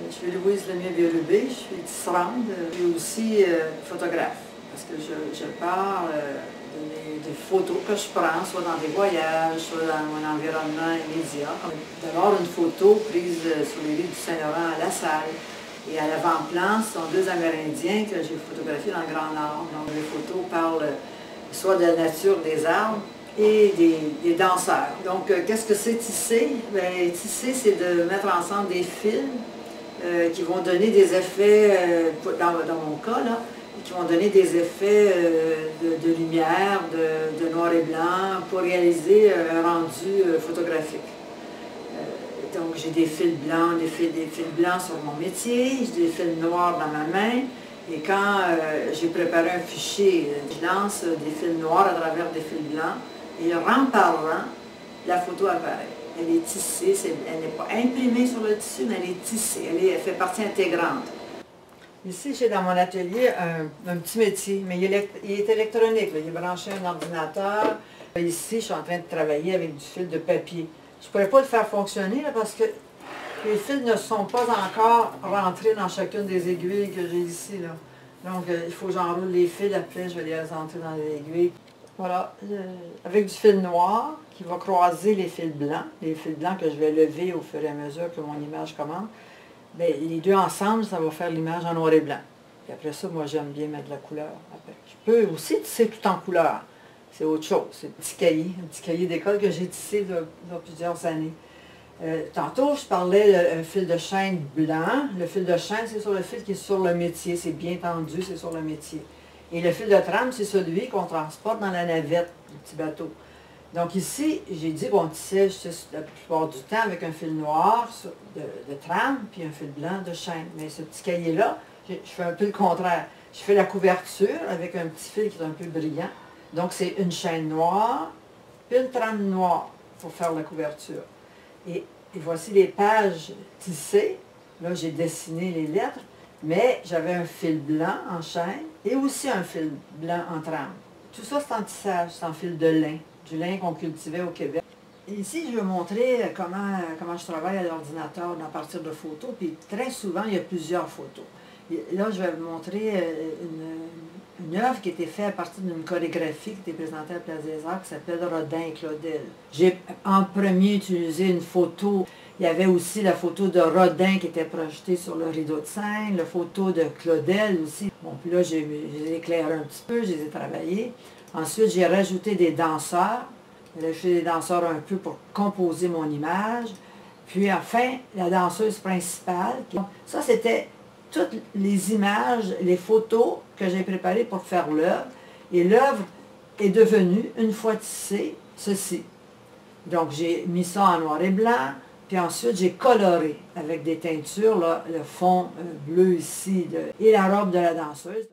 Je suis Louise Lemieux-Bérubé, je suis tisserande et aussi photographe. Parce que je parle des photos que je prends, soit dans des voyages, soit dans mon environnement immédiat. D'abord, une photo prise sur les rives du Saint-Laurent à La Salle. Et à l'avant-plan, ce sont deux Amérindiens que j'ai photographiés dans le Grand Nord. Donc, les photos parlent soit de la nature des arbres et des danseurs. Donc, qu'est-ce que c'est tisser? Bien, tisser, c'est de mettre ensemble des fils qui vont donner des effets, dans mon cas, là, qui vont donner des effets de lumière, de noir et blanc, pour réaliser un rendu photographique. Donc, j'ai des fils blancs, des fils blancs sur mon métier, j'ai des fils noirs dans ma main. Et quand j'ai préparé un fichier, je lance des fils noirs à travers des fils blancs. Et rang par rang, la photo apparaît. Elle est tissée, elle n'est pas imprimée sur le tissu, mais elle est tissée, elle fait partie intégrante. Ici, j'ai dans mon atelier un petit métier, mais il est électronique. Là. Il est branché à un ordinateur. Ici, je suis en train de travailler avec du fil de papier. Je ne pourrais pas le faire fonctionner là, parce que les fils ne sont pas encore rentrés dans chacune des aiguilles que j'ai ici. Là. Donc, il faut que j'enroule les fils, après je vais les entrer dans les aiguilles. Voilà, avec du fil noir qui va croiser les fils blancs que je vais lever au fur et à mesure que mon image commence. Bien, les deux ensemble, ça va faire l'image en noir et blanc. Et après ça, moi j'aime bien mettre de la couleur. Après. Je peux aussi tisser tout en couleur. C'est autre chose. C'est un petit cahier d'école que j'ai tissé il y a plusieurs années. Tantôt, je parlais d'un fil de chaîne blanc. Le fil de chaîne, c'est sur le fil qui est sur le métier. C'est bien tendu, c'est sur le métier. Et le fil de trame, c'est celui qu'on transporte dans la navette, le petit bateau. Donc ici, j'ai dit qu'on tissait la plupart du temps avec un fil noir de trame, puis un fil blanc de chaîne. Mais ce petit cahier-là, je fais un peu le contraire. Je fais la couverture avec un petit fil qui est un peu brillant. Donc c'est une chaîne noire, puis une trame noire pour faire la couverture. Et voici les pages tissées. Là, j'ai dessiné les lettres. Mais j'avais un fil blanc en chaîne et aussi un fil blanc en trame. Tout ça, c'est en tissage, c'est en fil de lin, du lin qu'on cultivait au Québec. Et ici, je vais montrer comment je travaille à l'ordinateur à partir de photos. Puis très souvent, il y a plusieurs photos. Et là, je vais vous montrer une œuvre qui a été faite à partir d'une chorégraphie qui était présentée à la Place des Arts qui s'appelle Rodin et Claudel. J'ai en premier utilisé une photo. Il y avait aussi la photo de Rodin qui était projetée sur le rideau de scène, la photo de Claudel aussi. Bon, puis là, j'ai éclairé un petit peu, je les ai travaillés. Ensuite, j'ai rajouté des danseurs. J'ai rajouté des danseurs un peu pour composer mon image. Puis enfin, la danseuse principale. Ça, c'était toutes les images, les photos que j'ai préparées pour faire l'œuvre. Et l'œuvre est devenue, une fois tissée, ceci. Donc, j'ai mis ça en noir et blanc. Puis ensuite, j'ai coloré avec des teintures, là, le fond bleu ici et la robe de la danseuse.